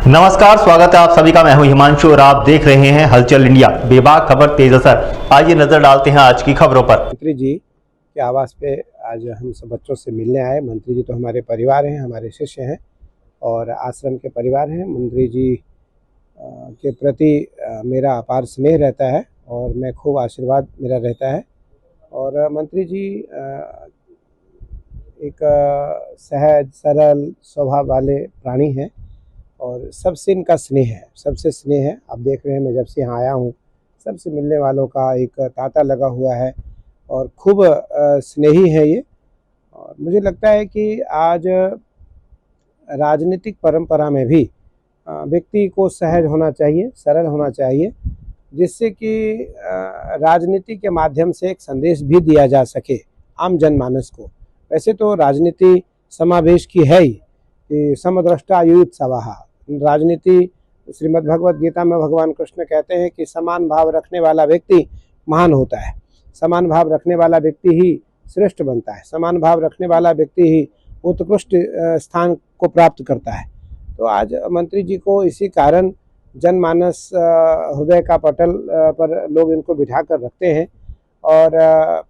नमस्कार, स्वागत है आप सभी का। मैं हूं हिमांशु और आप देख रहे हैं हलचल इंडिया। बेबाक खबर तेज असर। आइए नजर डालते हैं आज की खबरों पर। मंत्री जी के आवास पे आज हम सब बच्चों से मिलने आए। मंत्री जी तो हमारे परिवार हैं, हमारे शिष्य हैं और आश्रम के परिवार हैं। मंत्री जी के प्रति मेरा अपार स्नेह रहता है और मैं खूब आशीर्वाद मेरा रहता है। और मंत्री जी एक सहज सरल स्वभाव वाले प्राणी हैं और सबसे इनका स्नेह है, सबसे स्नेह है। आप देख रहे हैं, मैं जब से यहाँ आया हूँ सबसे मिलने वालों का एक तांता लगा हुआ है और खूब स्नेही है ये। और मुझे लगता है कि आज राजनीतिक परंपरा में भी व्यक्ति को सहज होना चाहिए, सरल होना चाहिए, जिससे कि राजनीति के माध्यम से एक संदेश भी दिया जा सके आम जनमानस को। वैसे तो राजनीति समावेश की है ही कि समदृष्टा युयुत सवाहा। राजनीति श्रीमद् भगवद गीता में भगवान कृष्ण कहते हैं कि समान भाव रखने वाला व्यक्ति महान होता है, समान भाव रखने वाला व्यक्ति ही श्रेष्ठ बनता है, समान भाव रखने वाला व्यक्ति ही उत्कृष्ट स्थान को प्राप्त करता है। तो आज मंत्री जी को इसी कारण जनमानस हृदय का पटल पर लोग इनको बिठा कर रखते हैं और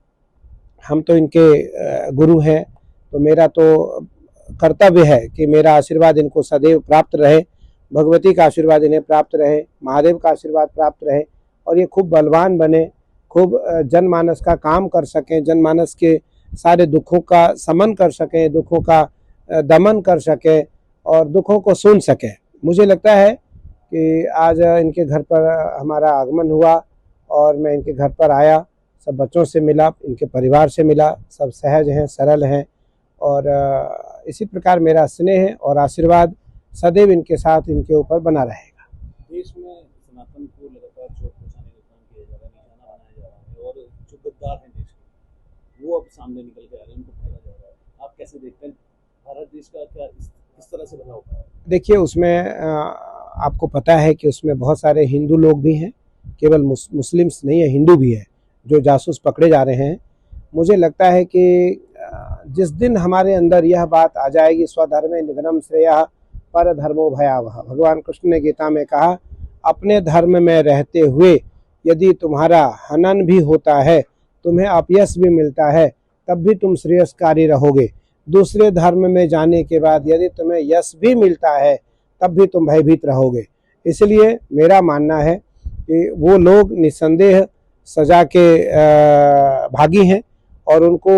हम तो इनके गुरु हैं, तो मेरा तो कर्तव्य है कि मेरा आशीर्वाद इनको सदैव प्राप्त रहे, भगवती का आशीर्वाद इन्हें प्राप्त रहे, महादेव का आशीर्वाद प्राप्त रहे और ये खूब बलवान बने, खूब जनमानस का काम कर सकें, जनमानस के सारे दुखों का शमन कर सकें, दुखों का दमन कर सकें और दुखों को सुन सकें। मुझे लगता है कि आज इनके घर पर हमारा आगमन हुआ और मैं इनके घर पर आया, सब बच्चों से मिला, इनके परिवार से मिला, सब सहज हैं, सरल हैं और इसी प्रकार मेरा स्नेह और आशीर्वाद सदैव इनके साथ, इनके ऊपर बना रहेगा। देश में सनातन को लगातार चोट पहुंचाने का काम किया जा रहा है, निशाना बनाया जा रहा है और जो गद्दार हैं देश के वो अब सामने निकल के आ रहे हैं, उनको पकड़ा जा रहा है। आप कैसे देखते हैं भारत देश का क्या किस तरह से भला होगा? देखिए, उसमें आपको पता है कि उसमें बहुत सारे हिंदू लोग भी हैं, केवल मुस्लिम्स नहीं है, हिंदू भी है जो जासूस पकड़े जा रहे हैं। मुझे लगता है कि जिस दिन हमारे अंदर यह बात आ जाएगी, स्वधर्मे निधनम श्रेयः पर धर्मो भयावह, भगवान कृष्ण ने गीता में कहा, अपने धर्म में रहते हुए यदि तुम्हारा हनन भी होता है, तुम्हें अपयश भी मिलता है, तब भी तुम श्रेयस्कारी रहोगे। दूसरे धर्म में जाने के बाद यदि तुम्हें यश भी मिलता है, तब भी तुम भयभीत रहोगे। इसलिए मेरा मानना है कि वो लोग निस्संदेह सजा के भागी हैं और उनको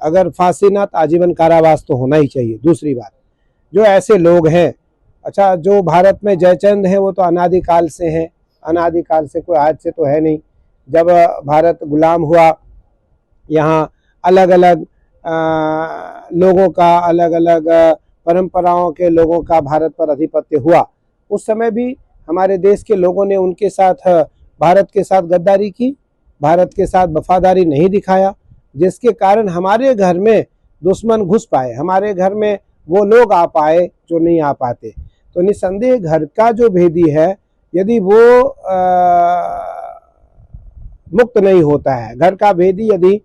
अगर फांसी ना तो आजीवन कारावास तो होना ही चाहिए। दूसरी बात, जो ऐसे लोग हैं, अच्छा जो भारत में जयचंद हैं वो तो अनादिकाल से हैं, अनादिकाल से, कोई आज से तो है नहीं। जब भारत गुलाम हुआ, यहाँ अलग अलग लोगों का, अलग अलग परंपराओं के लोगों का भारत पर आधिपत्य हुआ। उस समय भी हमारे देश के लोगों ने उनके साथ, भारत के साथ गद्दारी की, भारत के साथ वफादारी नहीं दिखाया, जिसके कारण हमारे घर में दुश्मन घुस पाए, हमारे घर में वो लोग आ पाए जो नहीं आ पाते। तो निस्संदेह घर का जो भेदी है, यदि वो मुक्त नहीं होता है, घर का भेदी यदि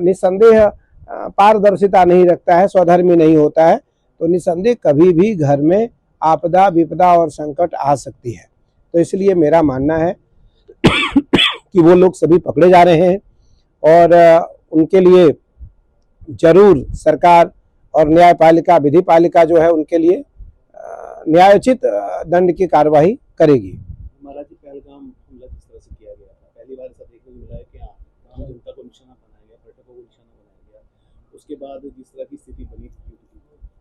निस्संदेह पारदर्शिता नहीं रखता है, स्वधर्मी नहीं होता है, तो निस्संदेह कभी भी घर में आपदा, विपदा और संकट आ सकती है। तो इसलिए मेरा मानना है कि वो लोग सभी पकड़े जा रहे हैं और उनके लिए जरूर सरकार और न्यायपालिका, विधिपालिका जो है उनके लिए न्यायोचित दंड की कार्रवाई करेगी। महाराज जी, पहलगाम हमला किस तरह से किया गया था? पहली बार ऐसा देखने को मिला है कि आम जनता को निशाना बनाया गया, पर्यटकों को निशाना बनाया गया। उसके बाद जिस तरह की स्थिति बनी थी,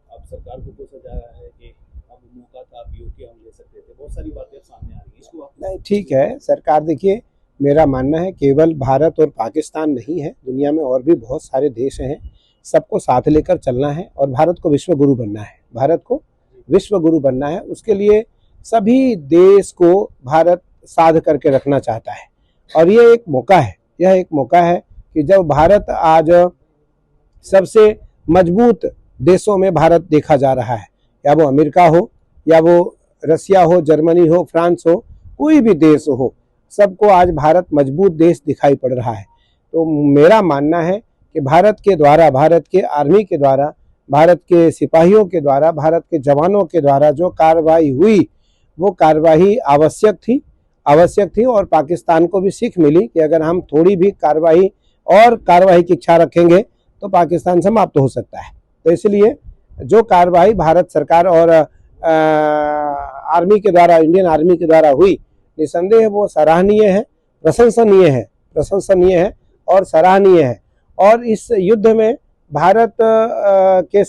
अब सरकार को कोसा जा रहा है कि अब मौका था, अब यूके हम ले सकते थे, बहुत सारी बातें सामने आ रही है। इसको नहीं, ठीक है, सरकार, देखिए मेरा मानना है केवल भारत और पाकिस्तान नहीं है, दुनिया में और भी बहुत सारे देश हैं, सबको साथ लेकर चलना है और भारत को विश्व गुरु बनना है, भारत को विश्व गुरु बनना है। उसके लिए सभी देश को भारत साध करके रखना चाहता है और ये एक मौका है, यह एक मौका है कि जब भारत आज सबसे मजबूत देशों में भारत देखा जा रहा है, या वो अमेरिका हो, या वो रसिया हो, जर्मनी हो, फ्रांस हो, कोई भी देश हो, सबको आज भारत मजबूत देश दिखाई पड़ रहा है। तो मेरा मानना है कि भारत के द्वारा, भारत के आर्मी के द्वारा भारत के सिपाहियों के द्वारा, भारत के जवानों के द्वारा जो कार्रवाई हुई वो कार्रवाई आवश्यक थी और पाकिस्तान को भी सीख मिली कि अगर हम थोड़ी भी कार्रवाई की इच्छा रखेंगे तो पाकिस्तान समाप्त हो सकता है। तो इसलिए जो कार्रवाई भारत सरकार और आर्मी के द्वारा, इंडियन आर्मी के द्वारा हुई, निसंदेह वो सराहनीय है, प्रशंसनीय है और सराहनीय है। और इस युद्ध में भारत के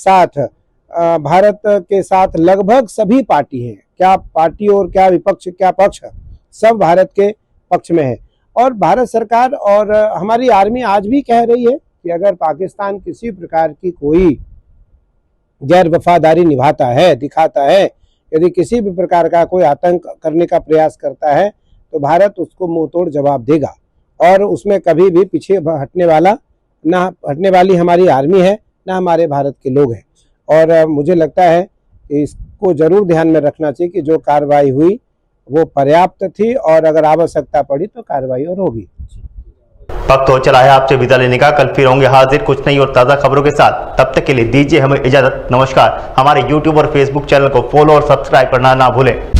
साथ लगभग सभी पार्टी हैं, क्या पार्टी और क्या विपक्ष, क्या पक्ष, सब भारत के पक्ष में है। और भारत सरकार और हमारी आर्मी आज भी कह रही है कि अगर पाकिस्तान किसी प्रकार की कोई गैर वफादारी दिखाता है, यदि किसी भी प्रकार का कोई आतंक करने का प्रयास करता है तो भारत उसको मुंहतोड़ जवाब देगा और उसमें कभी भी पीछे हटने वाली हमारी आर्मी है, ना हमारे भारत के लोग हैं। और मुझे लगता है कि इसको जरूर ध्यान में रखना चाहिए कि जो कार्रवाई हुई वो पर्याप्त थी और अगर आवश्यकता पड़ी तो कार्रवाई और होगी। वक्त हो चला है आपसे विदा लेने का। कल फिर होंगे हाजिर कुछ नई और ताज़ा खबरों के साथ। तब तक के लिए दीजिए हमें इजाजत। नमस्कार। हमारे YouTube और Facebook चैनल को फॉलो और सब्सक्राइब करना ना भूलें।